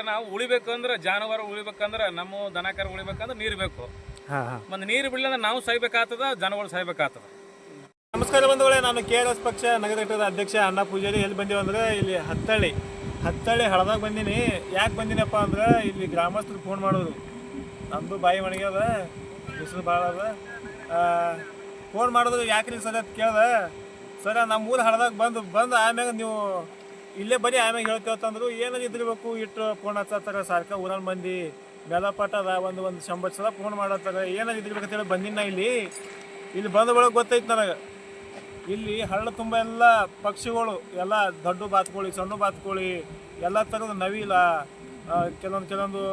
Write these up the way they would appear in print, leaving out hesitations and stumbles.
ನಾವು ಉಳಿಬೇಕಂದ್ರೆ ಜಾನುವಾರು ಉಳಿಬೇಕಂದ್ರೆ ನಮ್ಮ ದನಕರ ಉಳಿಬೇಕಂದ್ರೆ ನೀರು ಬೇಕು. ಮತ್ತು ನೀರು ಬಿಡಲಿಲ್ಲ ನಾವು ಸಾಯ್ಬೇಕಾಗ್ತದ, ಜನಗಳು ಸಾಯ್ಬೇಕಾಗ್ತದ. ನಮಸ್ಕಾರ ಬಂಧುಗಳೇ, ನಾನು KRS ಪಕ್ಷ ನಗರ ಅಧ್ಯಕ್ಷ ಅಣ್ಣ ಪೂಜಾರಿ. ಎಲ್ಲಿ ಬಂದೀವಿ ಅಂದ್ರೆ ಇಲ್ಲಿ ಹತ್ತಳ್ಳಿ ಹಳದಾಗ ಬಂದೀನಿ. ಯಾಕೆ ಬಂದೀನಪ್ಪ ಅಂದ್ರೆ ಇಲ್ಲಿ ಗ್ರಾಮಸ್ಥರು ಫೋನ್ ಮಾಡೋರು, ನಮ್ಮದು ಬಾಯಿ ಒಣಗ್ಯದ, ಬಿಸಿಲು ಭಾಳ ಅದ. ಫೋನ್ ಮಾಡಿದ್ರು ಯಾಕ್ರಿ ಸರ್ ಅಂತ ಕೇಳ್ದೆ. ಸರ ನಮ್ಮ ಊರು ಹಳದಾಗ ಬಂದು ಆಮ್ಯಾಗ ನೀವು ಇಲ್ಲೇ ಬರೀ ಆಮ್ಯಾಗ ಹೇಳ್ತೇವತ್ತಂದ್ರು. ಏನಾದ್ರು ಇದ್ರಬೇಕು ಇಟ್ಟು ಫೋನ್ ಹಚ್ಚತ್ತಾರ ಸಾರ್ಕ ಊರನ್ನ ಮಂದಿ ಮೇಲಪಟ್ಟ ಅದ. ಒಂದು 100 ಸಲ ಫೋನ್ ಮಾಡತ್ತಾರ. ಏನಾದ್ರು ಇದ್ರಬೇಕಂತೇಳಿ ಬಂದಿನ ಇಲ್ಲಿ ಬಂದ ಒಳಗೆ ಗೊತ್ತೈತೆ ನನಗೆ. ಇಲ್ಲಿ ಹಳ್ಳ ತುಂಬ ಎಲ್ಲ ಪಕ್ಷಿಗಳು, ಎಲ್ಲ ದೊಡ್ಡ ಬಾತುಕೋಳಿ, ಸಣ್ಣ ಬಾತುಕೋಳಿ, ಎಲ್ಲ ಥರದ ನವಿಲ, ಕೆಲವೊಂದು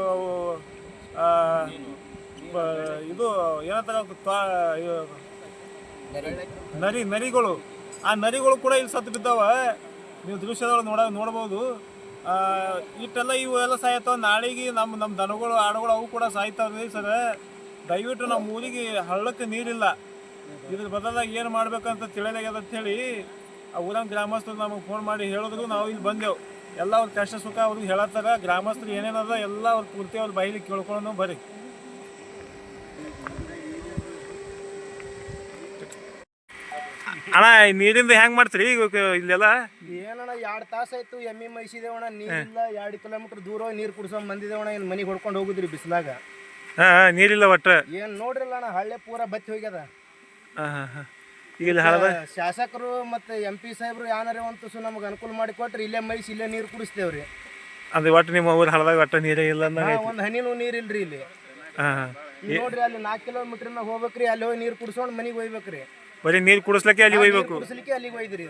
ಇದು ಏನಂತಾರ ನರಿಗಳು. ಆ ನರಿಗಳು ಕೂಡ ಇಲ್ಲಿ ಸತ್ತು ಬಿದ್ದಾವ. ನೀವು ದೃಶ್ಯದೊಳಗೆ ನೋಡ್ಬೋದು. ಇಷ್ಟೆಲ್ಲ ಇವು ಎಲ್ಲ ಸಾಯ್ತಾವ. ನಾಳೆಗೆ ನಮ್ಮ ದನಗಳು, ಆಡುಗಳು ಅವು ಕೂಡ ಸಾಯ್ತಾವ್ರಿ ಸರ್. ದಯವಿಟ್ಟು ನಮ್ಮ ಊರಿಗೆ ಹಳ್ಳಕ್ಕೆ ನೀರಿಲ್ಲ. ಇದ್ರ ಬದಲಾಗಿ ಏನು ಮಾಡ್ಬೇಕಂತ ತಿಳಿಯಲಾಗ್ಯದ ಅಂತೇಳಿ ಆ ಊರನ್ನ ಗ್ರಾಮಸ್ಥರು ನಮಗೆ ಫೋನ್ ಮಾಡಿ ಹೇಳಿದ್ರು. ನಾವು ಇಲ್ಲಿ ಬಂದೆವು. ಎಲ್ಲ ಅವ್ರ ಕಷ್ಟ ಸುಖ ಅವ್ರಿಗೆ ಹೇಳತ್ತಾರ. ಗ್ರಾಮಸ್ಥರು ಏನೇನದ ಎಲ್ಲ ಅವ್ರು ಪೂರ್ತಿ ಅವ್ರ ಬೈಲಿ ಕೇಳ್ಕೊಳ್ಳೋಣ ಬರ್ರಿ. ಅಣ್ಣ, ನೀರಿಂದ ಹೆಂಗ್ ಮಾಡ್ತೀರಿ ಇಲ್ಲೆಲ್ಲ? ಏನಣ್ಣ 2 ತಾಸು ಆಯ್ತು ಎಮ್ಮಿ ಮೈಸಿದೇವಣ್ಣ, ನೀರಿಲ್ಲ. 2 ಕಿಲೋಮೀಟರ್ ದೂರ ನೀರು ಕುಡ್ಸೋ ಬಂದಿದ್ದೇವಣ್ಣ. ಇಲ್ಲಿ ಮನೆಗೆ ಹೊಡ್ಕೊಂಡು ಹೋಗುದ್ರಿ ಬಿಸಿಲಾಗ. ನೀರಿಲ್ಲ ಒಟ್ಟ. ಏನ್ ನೋಡ್ರಿಲ್ಲ ಅಣ್ಣ, ಹಳ್ಳೆ ಪೂರ ಬತ್ತಿ ಹೋಗ್ಯದ. ಈಗ ಶಾಸಕರು ಮತ್ತೆ MP ಸಾಹೇಬ್ರು ಏನಾರ ಒಂದು ತುಸು ನಮ್ಗೆ ಅನುಕೂಲ ಮಾಡಿ ಕೊಟ್ರಿ, ಇಲ್ಲೇ ಮೈಸಿ ಇಲ್ಲೇ ನೀರು ಕುಡಿಸ್ತೇವ್ರಿ. ಅಂದ್ರೆ ಒಟ್ಟು ನಿಮ್ಮ ಊರು ಹಳದಾಗ ಒಟ್ಟ ನೀರೇ ಇಲ್ಲ. ಒಂದು ಹನಿನೂ ನೀರಿಲ್ರಿ ಇಲ್ಲಿ. ನೋಡ್ರಿ, ಅಲ್ಲಿ 4 ಕಿಲೋಮೀಟರ್ ಹೋಗ್ಬೇಕ್ರಿ. ಅಲ್ಲಿ ಹೋಗಿ ನೀರು ಕುಡಿಸ್ಕೊಂಡು ಮನೆಗೆ ಹೋಗ್ಬೇಕ್ರಿ. ಬರೀ ನೀರು ಕುಡಿಸ್ಲಿಕ್ಕೆ ಅಲ್ಲಿ ಹೋಗ್ಬೇಕು. ಕುಡಿಸ್ಲಿಕ್ಕೆ ಅಲ್ಲಿಗೆ ಹೋಯ್ದ್ರಿ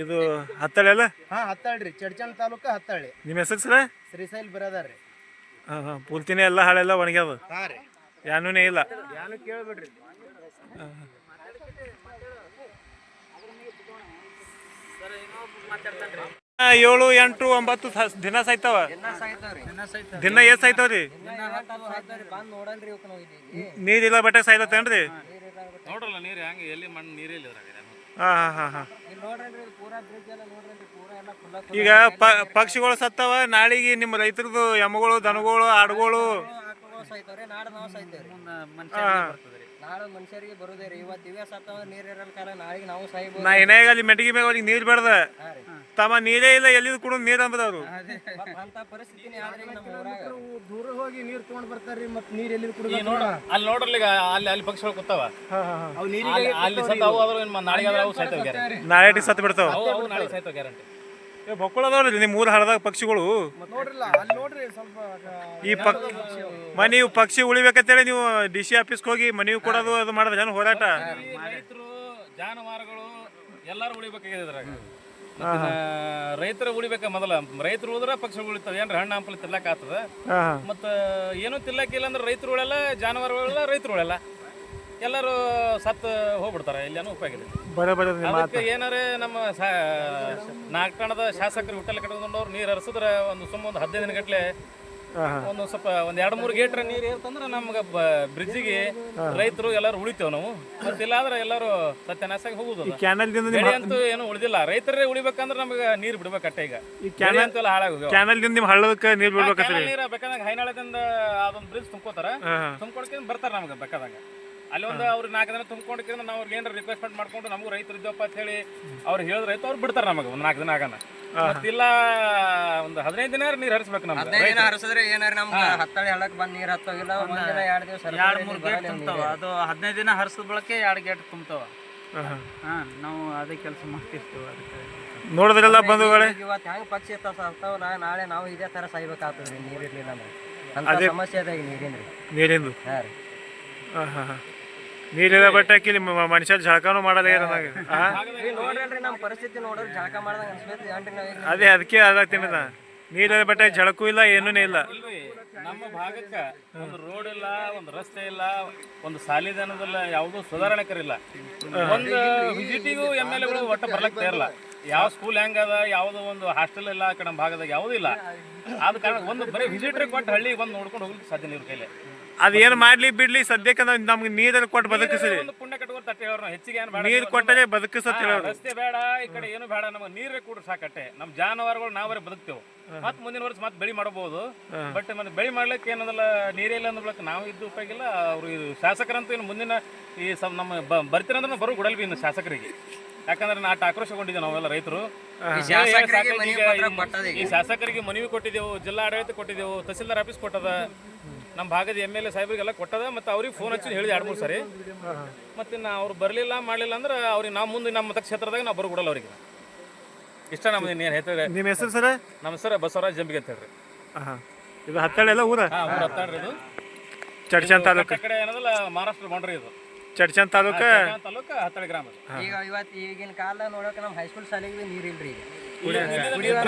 ಇದು ಹತ್ತಳ್ಳಿ ಅಲ್ಲ? ಹತ್ತಳ್ಳಿ, ಚಡ್ಚನ್ ತಾಲೂಕು ಹತ್ತಳ್ಳಿ. ನಿಮ್ಮ ಹೆಸರು ಸರ? ಶ್ರೀಶೈಲ್ ಬರದಾರ್ರಿ. ಪೂರ್ತಿನೇ ಎಲ್ಲ ಹಳೆಲ್ಲ ಒಣಗ್ಯದ, ಯಾನೂನೇ ಇಲ್ಲ. ಯಾನು ಕೇಳ್ಬಿಡ್ರಿ. 7, 8, 9 ದಿನ ಸಾಯ್ತಾವ. ದಿನ ಎಷ್ಟು ಸಾಯ್ತಾವ್ರಿ? ನೀರಿಲ್ಲ ಬಟ್ಟೆ ಸಾಯ್ತೇನ್ರಿ? ನೋಡ್ರಲ್ಲ ನೀರು ಹೆಂಗೆ, ಎಲ್ಲಿ ಮಣ್ಣು ನೀರಿಲ್ಲ. ಈಗ ಪಕ್ಷಿಗಳು ಸತ್ತವ. ನಾಳೆಗೆ ನಿಮ್ಮ ರೈತರದು ಎಮ್ಮಗಳು, ದನಗಳು, ಆಡುಗಳು ನಾಳೆ ಮನುಷ್ಯರಿಗೆ ಬರುದೇರಿ. ಇವತ್ತು ಇವೇ ಸತ್ತವ, ನೀರ್ ಇರಲ್ಲ ಕಾಲ ನಾಳೆಗೆ ನಾವು ಸಾಯ್ಬೋದು. ನಾ ಏನಾಗ ಅಲ್ಲಿ ಮೆಟಗಿ ಮ್ಯಾಗ ಅವ್ರಿಗೆ ನೀರ್ ಬೇಡ್ದ. ತಮ್ಮ ನೀರೇ ಇಲ್ಲ, ಎಲ್ಲಿದ್ ಕೂಡ ನೀರ್ ಅಂಬದವ್ರು. ಅಂತ ಪರಿಸ್ಥಿತಿನೇ ಆದ್ರೆ ನಮ್ಮ ಊರಾಗ ದೂರ ಹೋಗಿ ನೀರ್ ತಗೊಂಡ್ ಬರ್ತಾರ್ರಿ. ಮತ್ ನೀರ್ ಎಲ್ಲಿ ಕುಡಿದ ಅಲ್ಲಿ ನೋಡ್ರಲ್ಲ, ಅಲ್ಲಿ ಪಕ್ಷಿಗಳು ಕೂತಾವ. ಅಲ್ಲಿ ಸತ್ತಾವು, ನಾಳೆ ಸತ್ತು ಬಿಡ್ತಾವ. ನಾಳೆ ಸಾಯ್ತಾವ ಗ್ಯಾರಂಟಿ. ಬಕ್ಕಳದವ್ರಿ ನಿಮ್ಮ ಊರು ಹಳದಾಗ ಪಕ್ಷಿಗಳು. ನೋಡ್ರಿಲ್ಲ, ಅಲ್ಲಿ ನೋಡ್ರಿ ಸ್ವಲ್ಪ. ನೀವು ಪಕ್ಷಿ ಉಳಿಬೇಕಂತೇಳಿ ನೀವು DC ಆಫೀಸ್ಗೆ ಹೋಗಿ ಮನವಿ ಕೊಡೋದು ಅದು ಮಾಡಿದ್ರೆ ಜನ ಹೋರಾಟ. ರೈತರು, ಜಾನುವಾರುಗಳು ಎಲ್ಲಾರು ಉಳಿಬೇಕಾಗಿದೆ ಇದ್ರಾಗ. ರೈತರು ಉಳಿಬೇಕ. ಮೊದಲ ರೈತರು ಉಳಿದ್ರೆ ಪಕ್ಷಿಗಳು ಉಳಿತಾವ. ಏನ್ರ ಹಣ್ಣು ಹಂಪಲು ತಿರ್ಲಾಕ ಆಗ್ತದ. ಮತ್ತ ಏನೂ ತಿರ್ಲಾಕಿಲ್ಲ ಅಂದ್ರೆ ರೈತರು ಉಳೆಲ್ಲ, ಜಾನುವಾರುಗಳೆಲ್ಲ ರೈತರು ಉಳೆಲ್ಲ, ಎಲ್ಲರೂ ಸತ್ತು ಹೋಗ್ಬಿಡ್ತಾರೆ. ಇಲ್ಲೇನೂ ಉಪಯೋಗ ಇದೆ. ಅದಕ್ಕೆ ಏನಾರೇ ನಮ್ಮ ನಾಲ್ಕಣದ ಶಾಸಕರು ವಿಠಲ ಕಟ್ಕೊಂಡವ್ರು ನೀರು ಹರಿಸಿದ್ರೆ ಒಂದು 15 ದಿನ ಗಟ್ಲೆ ಒಂದು ಸ್ವಲ್ಪ 2-3 ಗೇಟ್ರ ನೀರು ಇರ್ತಂದ್ರೆ ನಮ್ಗೆ ಬ್ರಿಡ್ಜಿಗೆ ರೈತರು ಎಲ್ಲರೂ ಉಳಿತೇವೆ ನಾವು. ಮತ್ತಿಲ್ಲ ಆದ್ರೆ ಎಲ್ಲರೂ ಸತ್ಯನಾಶಾಗಿ ಹೋಗುದು. ಬೆಳೆ ಅಂತೂ ಏನು ಉಳಿದಿಲ್ಲ. ರೈತರೇ ಉಳಿಬೇಕಂದ್ರೆ ನಮ್ಗೆ ನೀರು ಬಿಡ್ಬೇಕಟ್ಟೆ. ಈಗ ಅಂತೆಲ್ಲ ಹಾಳಾಗೋದು. ನೀರು ಬೇಕಾದಾಗ ಹೈನಾಳದಿಂದ ಅದೊಂದು ಬ್ರಿಡ್ಜ್ ತುಂಬ್ಕೋತಾರ. ತುಂಬ್ಕೊಡ್ಕೊಂಡು ಬರ್ತಾರೆ ನಮ್ಗೆ ಬೇಕಾದಾಗ. ಅಲ್ಲಿ ಒಂದು ಅವ್ರು 4 ದಿನ ತುಂಬ್ಕೊಂಡ್ರೆ ನಾವು ಅವ್ರಿಗೆ ಏನಾರ ರಿಕ್ವೆಸ್ಟ್ಮೆಂಟ್ ಮಾಡ್ಕೊಂಡು ನಮಗೂ ರೈತರು ಇದ್ದಪ್ಪ ಅಂತ ಹೇಳಿ ಅವ್ರು ಹೇಳಿದ್ರೆ ರೈತ ಅವ್ರು ಬಿಡ್ತಾರೆ ನಮಗೆ ಒಂದು 4 ದಿನ ಆಗನ. ಮತ್ತಿಲ್ಲ ಒಂದು 15 ದಿನ ನೀರು ಹರಿಸ್ಬೇಕು. ನಮ್ಗೆ 15 ದಿನ ಹರಿಸಿದ್ರೆ ಏನಾರ ನಮ್ಗೆ ಹತ್ತಳ್ಳಿ ಹಳ್ಳಕ್ಕೆ ಬಂದು ನೀರು ಹತ್ತೋಗಿಲ್ಲ. 2 ದಿವಸ 2-3 ಗೇಟ್ ತುಂಬ್ತಾವ. ಅದು 15 ದಿನ ಹರಿಸಿದ ಬಳಕೆ 2 ಗೇಟ್ ತುಂಬ್ತಾವ. ನಾವು ಅದೇ ಕೆಲಸ ಮಾಡ್ತಿರ್ತೀವಿ. ಅದಕ್ಕೆ ನೋಡಿದ್ರೆಲ್ಲ ಬಂಧುಗಳೇ, ಇವತ್ತು ಹೆಂಗೆ ಪಕ್ಷಿ ಸಾಯ್ತಾವ, ನಾಳೆ ನಾವು ಇದೇ ಥರ ಸಾಯ್ಬೇಕಾಗ್ತದ್ರಿ ನೀರಿರ್ಲಿಲ್ಲ ಅಂದ್ರೆ. ಅಂತ ಸಮಸ್ಯೆ ಅದ ಈಗ ನೀರಿಂದು. ನೀರಿಲ್ಲ ಬಟ್ಟೆ ಹಾಕಿ ಮನುಷ್ಯ ಜಳಕಾನು ಮಾಡಲ್ಲ. ನೋಡ್ರಿ ನಮ್ಮ ಪರಿಸ್ಥಿತಿ ನೋಡ್ರಿ, ಜಳಕ ಮಾಡ್ದಂಗ ಅನ್ಸ್ಬೇಕು. ಅದೇ ಅದಕ್ಕೆ ಅದಾಗ್ತೀನಿ. ನೀರಿಲ್ಲ ಬಟ್ಟೆ ಜಳಕೂ ಇಲ್ಲ, ಏನೂ ಇಲ್ಲ. ನಮ್ಮ ಭಾಗಕ್ಕೆ ಒಂದು ರೋಡ್ ಇಲ್ಲ, ಒಂದು ರಸ್ತೆ ಇಲ್ಲ, ಒಂದು ಸಾಲಿದಾನದಲ್ಲ, ಯಾವುದೂ ಸುಧಾರಣೆಕರಿಲ್ಲ. ಒಂದು ವಿಸಿಟಿಗೂ MLAಗಳು ಒಟ್ಟು ಬರ್ಲಕ್ಕೆ ಇರಲ್ಲ. ಯಾವ ಸ್ಕೂಲ್ ಹೆಂಗದ, ಯಾವುದೋ ಒಂದು ಹಾಸ್ಟೆಲ್ ಇಲ್ಲ ಆ ಕಡೆ ನಮ್ಮ ಭಾಗದಾಗ ಯಾವುದೂ ಇಲ್ಲ. ಆದ ಕಾರಣ ಒಂದು ಬರೀ ವಿಸಿಟ್ರಿಗೆ ಕೊಟ್ಟು ಹಳ್ಳಿಗೆ ಬಂದು ನೋಡ್ಕೊಂಡು ಹೋಗ್ಲಿಕ್ಕೆ ಸಾಧ್ಯ ನೀರು ಕೈಲಿ. ಅದೇನು ಮಾಡ್ಲಿ ಬಿಡ್ಲಿ ಸದ್ಯಕ್ಕೆ ನಮ್ಗೆ ನೀರಲ್ಲಿ ಕೊಟ್ಟು ಬದುಕಿಸ್ರಿ. ಒಂದು ಪುಣ್ಯ ಕಟ್ಕೊಂಡು ತಟ್ಟೆ ಹೇಳೋರು ಹೆಚ್ಚಿಗೆ ಏನು ಬೇಡ, ನೀರು ಕೊಟ್ಟರೆ ಬದುಕಿಸತ್ ಹೇಳೋರು. ರಸ್ತೆ ಬೇಡ, ಈ ಕಡೆ ಏನು ಬೇಡ, ನಮಗೆ ನೀರೇ ಕೂಡ ಸಾಕಟ್ಟೆ. ನಮ್ಮ ಜಾನುವಾರುಗಳು ನಾವೇ ಬದುಕ್ತೇವೆ. ಮತ್ತೆ ಮುಂದಿನ ವರ್ಷ ಮತ್ತೆ ಬೆಳೆ ಮಾಡಬಹುದು. ಬಟ್ ಮತ್ತೆ ಬೆಳೆ ಮಾಡ್ಲಿಕ್ಕೆ ಏನದಲ್ಲ, ನೀರೇ ಇಲ್ಲ ಅಂದ್ಬಿಡಕ್ಕೆ ನಾವು ಇದ್ದು ಉಪಯೋಗಿಲ್ಲ. ಅವರು ಶಾಸಕರಂತೂ ಇನ್ನು ಮುಂದಿನ ಈ ನಮ್ಮ ಬರ್ತೀರಂದ್ರೆ ಬರೋ ಗುಡಲ್ ಬಿ ಇನ್ನು ಶಾಸಕರಿಗೆ. ಯಾಕಂದ್ರೆ ನಾಟ್ ಆಕ್ರೋಶಗೊಂಡಿದ್ದೆ ನಾವೆಲ್ಲ ರೈತರು. ಈ ಶಾಸಕರಿಗೆ ಮನವಿ ಕೊಟ್ಟಿದ್ದೆವು, ಜಿಲ್ಲಾ ಆಡಳಿತ ಕೊಟ್ಟಿದ್ದೆವು, ತಹಸೀಲ್ದಾರ್ ಆಫೀಸ್ ಕೊಟ್ಟದ, ನಮ್ಮ ಭಾಗದ MLA ಸಾಹೇಬ್ರಿಗೆಲ್ಲ ಕೊಟ್ಟದ. ಮತ್ತು ಅವ್ರಿಗೆ ಫೋನ್ ಹಚ್ಚಿ ಹೇಳಿದೆ 2-3 ಸಾರಿ. ಮತ್ತು ನಾ ಅವ್ರು ಬರಲಿಲ್ಲ ಮಾಡಲಿಲ್ಲ ಅಂದ್ರೆ ಅವ್ರಿಗೆ ನಾವು ಮುಂದೆ ನಮ್ಮ ಮತಕ್ಷೇತ್ರದಾಗ ನಾವು ಬರೋ ಕೊಡಲ್ಲ ಅವ್ರಿಗೆ. ಇಷ್ಟ ನಮ್ದು ಏನು ಹೇಳ್ತಾರೆ. ನಿಮ್ಮ ಹೆಸರು ಸರ್? ನಮ್ಮ ಸರ್ ಬಸವರಾಜ್ ಜಂಬಿಗೆ ಅಂತ ಹೇಳ್ರಿ. ಇದು ಹತ್ತಳ್ಳಿ ಎಲ್ಲ ಊರ? ಊರು ಹತ್ತಾಳ್ರಿ. ಇದು ಚಡ್ಚನ್ ತಾಲೂಕು ಕಡೆ ಏನದಲ್ಲ, ಮಹಾರಾಷ್ಟ್ರ ಬಾಂಡ್ರಿ. ಇದು ಚಡ್ಚನ್ ತಾಲೂಕು ಹತ್ತಳ್ಳಿ ಗ್ರಾಮ. ಈಗ ಇವತ್ತು ಈಗಿನ ಕಾಲ ನೋಡೋಕೆ ನಮ್ಮ ಹೈಸ್ಕೂಲ್ ಶಾಲೆಗೆ ನೀರು ಇಲ್ರಿ.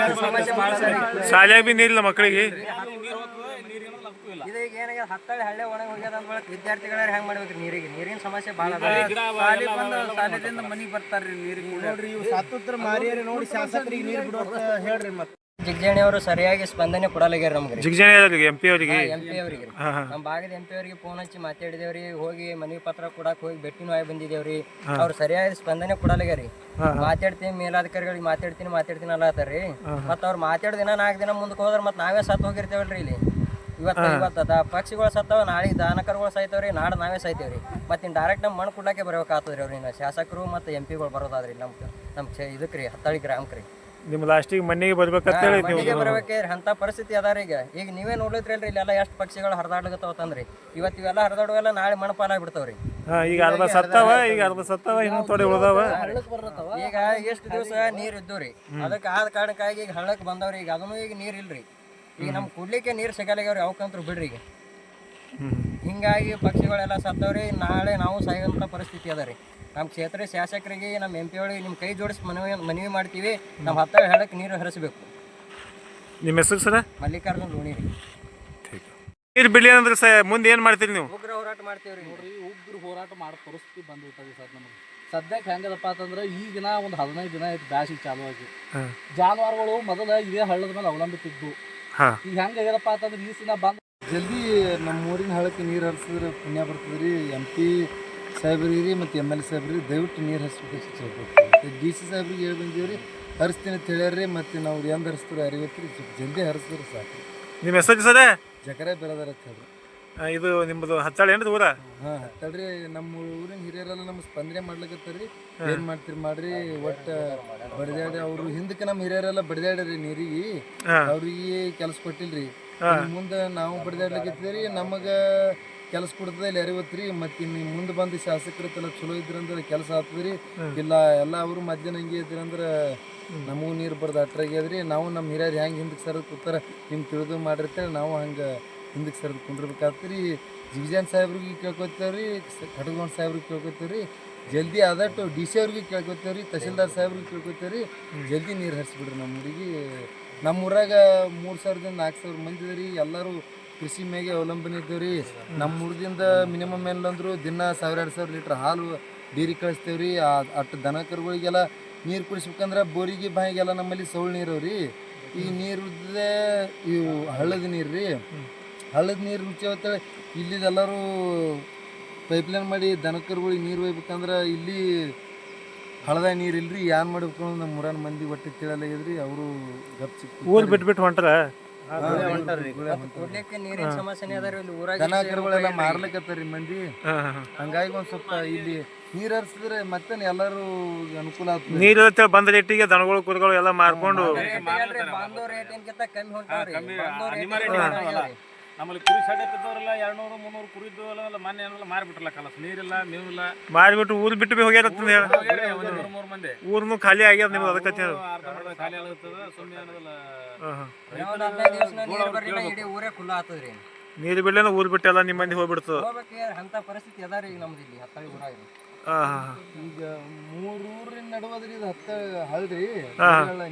ಶಾಲೆಯಾಗ ಬಿ ನೀರಿಲ್ಲ ಮಕ್ಕಳಿಗೆ. ಇದು ಈಗ ಏನಾಗ್ಯದ, ಹತ್ತಳ್ಳಿ ಹಳ್ಳಿ ಒಣಗಿ ಹೋಗ್ಯದ ಅಂದ್ಮೇಲೆ ವಿದ್ಯಾರ್ಥಿಗಳೇ ಹೆಂಗ್ ಮಾಡ್ಬೇಕ್ರಿ? ನೀರಿನ ಸಮಸ್ಯೆ ಭಾಳ ಶಾಲೆದಿಂದ ಮನಿಗೆ ಬರ್ತಾರ್ರಿ ನೀರಿಗೆ. ನೋಡ್ರಿ ಇವು ಸಾತುತ್ರ ಮಾರಿಯರಿ ನೋಡಿ ಶಾಸಕರಿಗೆ ನೀರು ಬಿಡೋತ ಹೇಳ್ರಿ. ಮತ್ತೆ ಜಿಗ್ಜಾಣಿ ಅವರು ಸರಿಯಾಗಿ ಸ್ಪಂದನೆ ಕೊಡಲಾಗ್ಯಾರ ನಮ್ಗೆ. ಜಿಗ್ಜಾಣಿ MP ಅವರಿಗೆ MP ಅವರಿಗೆ ನಮ್ಮ ಭಾಗದ MP ಅವರಿಗೆ ಫೋನ್ ಹಚ್ಚಿ ಮಾತಾಡಿದೇವ್ರಿ. ಹೋಗಿ ಮನವಿ ಪತ್ರ ಕೊಡಕ್ ಹೋಗಿ ಭೇಟಿನೂ ಆಗಿ ಬಂದಿದ್ದೇವ್ರಿ. ಅವ್ರು ಸರಿಯಾಗಿ ಸ್ಪಂದನೆ ಕೊಡಲಾಗ್ಯಾರಿ. ಮಾತಾಡ್ತೀನಿ, ಮೇಲಾಧಿಕಾರಿಗಳಿಗೆ ಮಾತಾಡ್ತೀನಿ ಅಲ್ಲತ್ತಾರ್ರಿ. ಮತ್ತ ಅವ್ರು ಮಾತಾಡಿದ ದಿನ 4 ದಿನ ಮುಂದಕ್ಕೆ ಹೋದ್ರ ಮತ್ತೆ ನಾವೇ ಸತ್ತು ಹೋಗಿರ್ತೇವಲ್ರಿ. ಇಲ್ಲಿ ಇವತ್ತ ಪಕ್ಷಿಗಳು ಸತ್ತವ, ನಾಳೆಗೆ ದಾನಕರುಗಳು ಸಾಯ್ತವ್ರಿ, ನಾಳೆ ನಾವೇ ಸಾಯ್ತೇವ್ರಿ. ಮತ್ತೆ ಡೈರೆಕ್ಟ್ ನಮ್ಮ ಮಣ್ಣು ಕೊಡ್ಲಾಕೆ ಬರ್ಬೇಕಾಗ್ತದ್ರಿ ಅವ್ರಿಗೆ ಶಾಸಕರು ಮತ್ತು MP ಗಳು ಬರೋದಾದ್ರಿ. ನಮ್ಮ ಇದಕ್ಕೆ ರೀ ಹತ್ತಳ್ಳಿ ಗ್ರಾಮಕ್ಕೆ ರೀ. ನಿಮ್ಮ ಲಾಸ್ಟಿಗೆ ಮನೆಗೆ ಬರ್ಬೇಕಂತೇಳಿ ಬರ್ಬೇಕ್ರಿ. ಅಂತ ಪರಿಸ್ಥಿತಿ ಅದಾರ ಈಗ. ಈಗ ನೀವೇ ನೋಡಿದ್ರಲ್ರಿ ಇಲ್ಲೆಲ್ಲ ಎಷ್ಟು ಪಕ್ಷಿಗಳು ಹರಿದಾಡ್ಲಕತ್ತಾವ ತಂದ್ರಿ. ಇವತ್ತು ಇವೆಲ್ಲ ಹರಿದಾಡುವೆಲ್ಲ ನಾಳೆ ಮಣ್ಣಪಾಲಾಗಿ ಬಿಡ್ತಾವ್ರಿ. ಈಗ ಅರ್ಧ ಸತ್ತವ, ಇನ್ನೂ ಥೋಡೆ ಉಳ್ದಾವ. ಈಗ ಎಷ್ಟು ದಿವಸ ನೀರು ಇದ್ದವ್ರಿ, ಅದಕ್ಕೆ ಆದ ಕಾರಣಕ್ಕಾಗಿ ಈಗ ಹಳ್ಳಕ್ಕೆ ಬಂದವ್ರಿ. ಈಗ ಅದನ್ನು ಈಗ ನೀರು ಇಲ್ರಿ. ಈಗ ನಮ್ಗೆ ಕುಡ್ಲಿಕ್ಕೆ ನೀರು ಸಿಗಲ್ಲಾಗ್ಯಾವ್ರಿ. ಅವಕ್ಕಂತೂ ಬಿಡ್ರಿ. ಈಗ ಹಿಂಗಾಗಿ ಪಕ್ಷಿಗಳೆಲ್ಲ ಸತ್ತವ್ರಿ. ನಾಳೆ ನಾವು ಸಾಯುವಂಥ ಪರಿಸ್ಥಿತಿ ಅದ ರೀ. ನಮ್ಮ ಕ್ಷೇತ್ರ ಶಾಸಕರಿಗೆ, ನಮ್ಮ MP ಒಳಗೆ ನಿಮ್ಮ ಕೈ ಜೋಡಿಸಿ ಮನವಿ ಮಾಡ್ತೀವಿ. ನಮ್ಮ ಹತ್ತಳ್ಳಿ ಹಳ್ಳಕ್ಕೆ ನೀರು ಹರಿಸಬೇಕು. ನಿಮ್ಮ ಹೆಸರು ಸರ? ಮಲ್ಲಿಕಾರ್ಜುನ್ ಲೋಣಿ ರೀ. ನೀರು ಬಿಡ್ಲಿ ಅಂದ್ರೆ ಮುಂದೆ ಏನು ಮಾಡ್ತೀರಿ ನೀವು? ಉಗ್ರ ಹೋರಾಟ ಮಾಡ್ತೀವಿ ರೀ. ನೋಡ್ರಿ, ಉಗ್ರ ಹೋರಾಟ ಮಾಡೋ ಪರಿಸ್ಥಿತಿ ಬಂದ್ಬಿಟ್ಟದೆ ಸರ್ ನಮಗೆ. ಸದ್ಯಕ್ಕೆ ಹೆಂಗದಪ್ಪ ಅಂತಂದ್ರೆ ಈಗಿನ ಒಂದು 15 ದಿನ ಆಯ್ತು ಬ್ಯಾಸಿಗೆ ಚಾಲು ಆಗಿ. ಜಾನುವಾರುಗಳು ಮೊದಲ ಇದೇ ಹಳ್ಳದ ಮೇಲೆ ಅವಲಂಬಿತಿದ್ದು. ಈಗ ಹೆಂಗಾಗ್ಯದಪ್ಪ ಅಂತಂದ್ರೆ ಈ ದಿನ ಬಂದು ಜಲ್ದಿ ನಮ್ಮ ಊರಿನ ಹಳ್ಳಕ್ಕೆ ನೀರು ಹರಿಸಿದ್ರೆ ಪುಣ್ಯ ಬರ್ತದೆ ರೀ. MP ಸಾಹೇಬ್ರಿಗೆ ಮತ್ತು MLA ಸಾಹೇಬ್ರಿಗೆ ದಯವಿಟ್ಟು ನೀರು ಹರಿಸ್ಬೇಕು. DC ಸಾಹೇಬ್ರಿಗೆ ಹೇಳಿ ಬಂದೀವ್ರಿ, ಹರಿಸ್ತೀನಿ ಅಂತ ಹೇಳ್ಯಾರ್ರಿ. ಮತ್ತು ನಾವು ಎಂದು ಹರಿಸ್ತಾರೆ ಅರಿವತ್ತು ಸ್ವಲ್ಪ ಜಲ್ದಿ ಹರಿಸಿದ್ರೆ ಸಾಕು. ನಿಮ್ಮ ಹೆಸರು ಸರ? ಜಕರೆ ಬೆರದಾರ ಅಂತ ಹೇಳ್ರಿ. ಇದು ನಿಮ್ಮದು ಹತ್ತಳ್ಳಿ ಏನ್ರಿ ಊರ? ಹತ್ತಳ್ರಿ. ನಮ್ಮ ಊರಿನ ಹಿರಿಯರೆಲ್ಲ ನಮ್ಮ ಸ್ಪಂದನೆ ಮಾಡ್ಲಿಕತ್ತಾರ್ರಿ. ಏನು ಮಾಡ್ತೀರಿ ಮಾಡ್ರಿ, ಒಟ್ಟು ಬಡಿದಾಡಿ ಅವರು ಹಿಂದಕ್ಕೆ ನಮ್ಮ ಹಿರಿಯರೆಲ್ಲ ಬಡಿದಾಡ್ರಿ ನೀರಿಗೆ. ಅವ್ರಿಗೆ ಕೆಲಸ ಕೊಟ್ಟಿಲ್ರಿ. ಮುಂದೆ ನಾವು ಬಡಿದಾಡ್ಲಿಕ್ಕತ್ತೀರಿ, ನಮಗೆ ಕೆಲಸ ಕೊಡ್ತದೆ ಇಲ್ಲಿ ಅರಿವತ್ತು ರೀ. ಮತ್ತು ನೀವು ಮುಂದೆ ಬಂದು ಶಾಸಕರತ್ತೆಲ್ಲ ಚಲೋ ಇದ್ರಂದ್ರೆ ಕೆಲಸ ಆಗ್ತದ್ರಿ. ಇಲ್ಲ ಎಲ್ಲ ಅವರು ಮಧ್ಯಾಹ್ನ ಹಂಗೆ ಇದ್ರಂದ್ರೆ ನಮಗೂ ನೀರು ಬರ್ದು ಅಟ್ರಾಗ್ಯದ್ರಿ. ನಾವು ನಮ್ಮ ಹಿರಿಯರು ಹೆಂಗೆ ಹಿಂದಕ್ಕೆ ಸರದು ಕೂತಾರ ನಿಮ್ಗೆ ತಿಳಿದು ಮಾಡಿರ್ತೇವೆ, ನಾವು ಹಂಗೆ ಹಿಂದಕ್ಕೆ ಸರದು ಕುಂಡಿರ್ಬೇಕಾಗ್ತದೆ. ಜಿಗ್ಜಾನ್ ಸಾಹೇಬ್ರಿಗೆ ಕೇಳ್ಕೊತೇವ್ರಿ, ಕಟಗೌಂಡ ಸಾಹೇಬ್ರಿಗೆ ಕೇಳ್ಕೊತೇವ್ರಿ. ಜಲ್ದಿ ಆದಟ್ಟು DC ಅವ್ರಿಗೆ ಕೇಳ್ಕೊತೇವ್ರಿ, ತಹಸೀಲ್ದಾರ್ ಸಾಹೇಬ್ರಿಗೆ ಕೇಳ್ಕೊತೇವ್ರಿ. ಜಲ್ದಿ ನೀರು ಹರಿಸ್ಬಿಡ್ರಿ ನಮ್ಮ ಊರಿಗೆ. ನಮ್ಮ ಊರಾಗ 3000ದಿಂದ 4000 ಮಂದಿ ಇದ್ರಿ. ಎಲ್ಲರೂ ಕೃಷಿ ಮೇಗೆ ಅವಲಂಬನೆ ಇದ್ದೇವ್ರಿ. ನಮ್ಮ ಊರದಿಂದ ಮಿನಿಮಮ್ ಏನಂದ್ರು ದಿನ 1000-2000 ಲೀಟ್ರ್ ಹಾಲು ಡೇರಿ ಕಳಿಸ್ತೇವ್ರಿ. ಅಷ್ಟು ದನ ಕರುಗಳಿಗೆಲ್ಲ ನೀರು ಕುಡಿಸ್ಬೇಕಂದ್ರೆ ಬೋರಿಗೆ ಬಾಯಿಗೆಲ್ಲ ನಮ್ಮಲ್ಲಿ ಸೌಳು ನೀರು ಅವ್ರಿ. ಈ ನೀರುದ್ದೇ ಇವು ಹಳ್ಳದ ನೀರು ರೀ. ಹಳ್ಳದ ನೀರು ರುಚಿ ಹೋಗ್ತಾಳೆ. ಇಲ್ಲಿದೆಲ್ಲರೂ ಪೈಪ್ಲೈನ್ ಮಾಡಿ ದನ ಕರುಗಳಿಗೆ ನೀರು ಒಯ್ಬೇಕಂದ್ರೆ ಇಲ್ಲಿ ಹಳದ ನೀರು ಇಲ್ರಿ. ಏನು ಮಾಡ್ಬೇಕು ಅನ್ನೋದು ನಮ್ಮ ಊರನ ಮಂದಿ ಒಟ್ಟು ತಿಳಲಾಗ್ಯದ್ರಿ. ಅವರು ಗಪ್ ಸಿಕ್ಕು ಊರು ಬಿಟ್ಬಿಟ್ಟು ಹೊಂಟಾರ. ಕುಡ್ಲಿಕ್ಕೆ ನೀರಿನ ಸಮಸ್ಯೆನೇ ಅದಾರಿ ಇಲ್ಲಿ ಊರಾಗ. ದನ ಕರುಗಳೆಲ್ಲ ಮಾರ್ಲಿಕ್ಕತ್ತಾರಿ ಮಂದಿ. ಹಂಗಾಗಿ ಒಂದು ಸ್ವಲ್ಪ ಇಲ್ಲಿ ನೀರು ಹರಿಸಿದ್ರೆ ಮತ್ತೆ ಎಲ್ಲರೂ ಅನುಕೂಲ ಆಗ್ತದೆ. ನೀರು ಬಂದ ರೇಟಿಗೆ ದನಗಳು ಕುರಿಗಳು ಎಲ್ಲ ಮಾರ್ಕೊಂಡು ಬಂದೋ ರೇಟಿನ್ಕಿಂತ ಕಮ್ಮಿ ಹೊಂಟಾವ್ರಿ. ನಮ್ಮಲ್ಲಿ ಕುರಿ ಸಡ್ಡೆ ತಿದ್ದವ್ರಲ್ಲ 200-300 ಕುರಿ ಇದ್ದವಲ್ಲ ಮೊನ್ನೆ ಏನೆಲ್ಲ ಮಾರಿಬಿಟ್ರಲ್ಲ. ಕಲಸ ನೀರಿಲ್ಲ, ಮೇವಿಲ್ಲ, ಮಾರಿಬಿಟ್ಟು ಊರು ಬಿಟ್ಟು ಹೋಗ್ಯಾರ. 2-3 ಮಂದಿ ಊರ್ನು ಖಾಲಿ ಆಗ್ಯದ ನಿಮ್ದು. ಅದಕ್ಕೆ ಖಾಲಿ ಆಗುತ್ತದ. ಸುಮ್ಮನೆ ಅನ್ನೋದಲ್ಲ, ಇಡೀ ಊರೇ ಖುಲ್ಲ ಆಗ್ತದ್ರಿ. ನೀರು ಬಿಡ್ಲೇನ ಊರು ಬಿಟ್ಟು ಎಲ್ಲ ನಿಮ್ಮ ಮಂದಿ ಹೋಗ್ಬಿಡ್ತದ. ಅಂತ ಪರಿಸ್ಥಿತಿ ಅದಾರಿ ಈಗ ನಮ್ದು ಇಲ್ಲಿ ಹತ್ತಳ್ಳಿ ಊರಾಗ. ಈಗ 3 ಊರಿನ ನಡುವದ್ರಿ ಇದು ಹಳ್ಳಿ.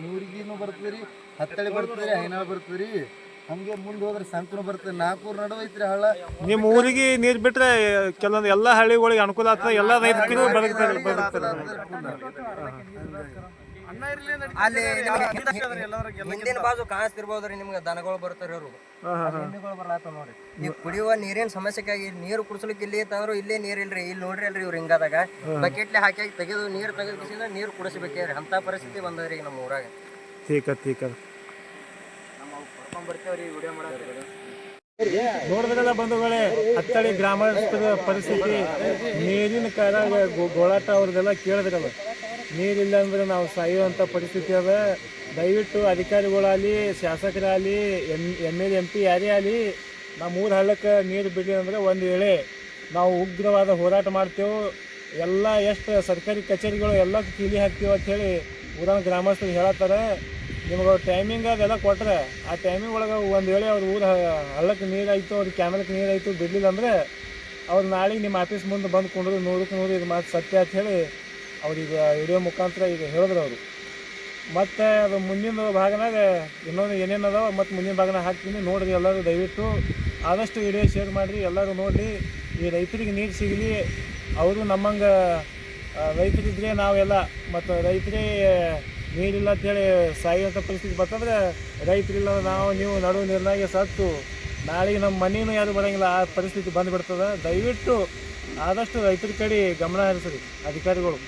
ನೀರಿಗಿನೂ ಬರ್ತದ್ರಿ, ಹತ್ತಳ್ಳಿ ಬರ್ತದ್ರಿ, ಹೈನಾಳ್ ಬರ್ತದ್ರಿ. ಹಂಗೆ ಮುಂದೆ ಹೋದ್ರೆ ಸಂಕನು ಬರ್ತದೆ. 4 ಊರ್ ನಡುವೆ ಐತ್ರಿ ಹಳ್ಳ. ನಿಮ್ಮ ಊರಿಗೆ ನೀರು ಬಿಟ್ರೆ ಕೆಲವೊಂದು ಎಲ್ಲ ಹಳ್ಳಿಗಳಿಗೆ ಅನುಕೂಲ ಆಗ್ತದೆ. ಎಲ್ಲ ರೈತರಿಗೂ ಬದುಕ್ತಾರೆ. ಅಲ್ಲಿ ಹಿಂದಿನ ಬಾಜು ಕಾಣಿಸ್ತಿರ್ಬೋದ್ರಿ ನಿಮ್ಗೆ ದನಗಳು ಬರ್ತಾರ ಅವ್ರು ಎಮ್ಮಿಗಳು ಬರ್ಲಾತ ನೋಡ್ರಿ ಈಗ ಕುಡಿಯುವ ನೀರಿನ ಸಮಸ್ಯೆಗಾಗಿ ನೀರು ಕುಡಿಸ್ಲಿಕ್ಕೆ ಇಲ್ಲಿ ತಂದ್ರು ಇಲ್ಲೇ ನೀರ್ ಇಲ್ರಿ ಇಲ್ಲಿ ನೋಡ್ರಿ ಅಲ್ರಿ ಇವ್ರು ಹಿಂಗಾದಾಗ ಬಕೆಟ್ಲೆ ಹಾಕಿ ತೆಗೆದು ನೀರು ತೆಗೆದು ನೀರು ಕುಡಿಸ್ಬೇಕ್ರಿ ಅಂತ ಪರಿಸ್ಥಿತಿ ಬಂದದ್ರಿ ಈಗ ನಮ್ಮ ಊರಾಗ. ಬರ್ತೀವ್ರಿ ವಿಡಿಯೋ ಮಾಡಕ್ಕೆ. ನೋಡಿದ್ರಲ್ಲ ಬಂಧುಗಳೇ ಹತ್ತಳಿ ಗ್ರಾಮಸ್ಥರ ಪರಿಸ್ಥಿತಿ, ನೀರಿನ ಕಾಲಾಗ ಗೋಳಾಟ ಅವ್ರದ್ದೆಲ್ಲ ಕೇಳಿದ್ರಲ್ಲ, ನೀರಿಲ್ಲ ಅಂದ್ರೆ ನಾವು ಸಾಯುವಂಥ ಪರಿಸ್ಥಿತಿ ಅದ. ದಯವಿಟ್ಟು ಅಧಿಕಾರಿಗಳಾಗಲಿ ಶಾಸಕರಾಗಲಿ MLA MP ಯಾರೇ ಆಗಲಿ ನಮ್ಮ ಊರ ಹಳ್ಳಕ್ಕೆ ನೀರು ಬಿಡಲಿ ಅಂದ್ರೆ ಒಂದು ವೇಳೆ ನಾವು ಉಗ್ರವಾದ ಹೋರಾಟ ಮಾಡ್ತೇವೆ. ಎಲ್ಲ ಎಷ್ಟು ಸರ್ಕಾರಿ ಕಚೇರಿಗಳು ಎಲ್ಲ ಕೀಲಿ ಹಾಕ್ತೀವಿ ಅಂಥೇಳಿ ಊರಿನ ಗ್ರಾಮಸ್ಥರು ಹೇಳತ್ತಾರೆ. ನಿಮ್ಗೆ ಟೈಮಿಂಗ್ ಅದೆಲ್ಲ ಕೊಟ್ಟರೆ ಆ ಟೈಮಿಂಗ್ ಒಳಗೆ ಒಂದು ವೇಳೆ ಅವ್ರ ಊರ ಹಳ್ಳಕ್ಕೆ ನೀರಾಯಿತು, ಅವ್ರ ಕ್ಯಾಮರಕ್ಕೆ ನೀರಾಯಿತು ಬಿಡಲಿಲ್ಲ ಅಂದರೆ ಅವ್ರು ನಾಳೆಗೆ ನಿಮ್ಮ ಆಫೀಸ್ ಮುಂದೆ ಬಂದು ಕೊಂಡ್ರು 100ಕ್ಕೆ 100 ಇದು ಮಾತು ಸತ್ಯ ಅಂತ ಹೇಳಿ ಅವ್ರಿಗೆ ವಿಡಿಯೋ ಮುಖಾಂತರ ಈಗ ಹೇಳಿದ್ರು ಅವರು. ಮತ್ತು ಅದು ಮುಂದಿನ ಭಾಗನಾಗ ಇನ್ನೊಂದು ಏನೇನು ಅದಾವ ಮತ್ತು ಮುಂದಿನ ಭಾಗನಾಗ ಹಾಕ್ತೀನಿ ನೋಡಿರಿ. ಎಲ್ಲರೂ ದಯವಿಟ್ಟು ಆದಷ್ಟು ವಿಡಿಯೋ ಶೇರ್ ಮಾಡಿರಿ, ಎಲ್ಲರೂ ನೋಡಿರಿ. ಈ ರೈತರಿಗೆ ನೀರು ಸಿಗಲಿ, ಅವರು ನಮ್ಮಂಗೆ ರೈತರಿದ್ರೆ ನಾವೆಲ್ಲ ಮತ್ತು ರೈತರೇ ನೀರಿಲ್ಲ ಅಂತೇಳಿ ಸಾಯುವಂಥ ಪರಿಸ್ಥಿತಿ ಬರ್ತಂದ್ರೆ ರೈತರಿಲ್ಲ ನಾವು ನೀವು ನಡುವು ನೀರಿನಾಗೆ ಸತ್ತು ನಾಳೆಗೆ ನಮ್ಮ ಮನೆಯೂ ಯಾರು ಬರೋಂಗಿಲ್ಲ, ಆ ಪರಿಸ್ಥಿತಿ ಬಂದುಬಿಡ್ತದೆ. ದಯವಿಟ್ಟು ಆದಷ್ಟು ರೈತರ ಕಡೆ ಗಮನ ಹರಿಸ್ರಿ ಅಧಿಕಾರಿಗಳು.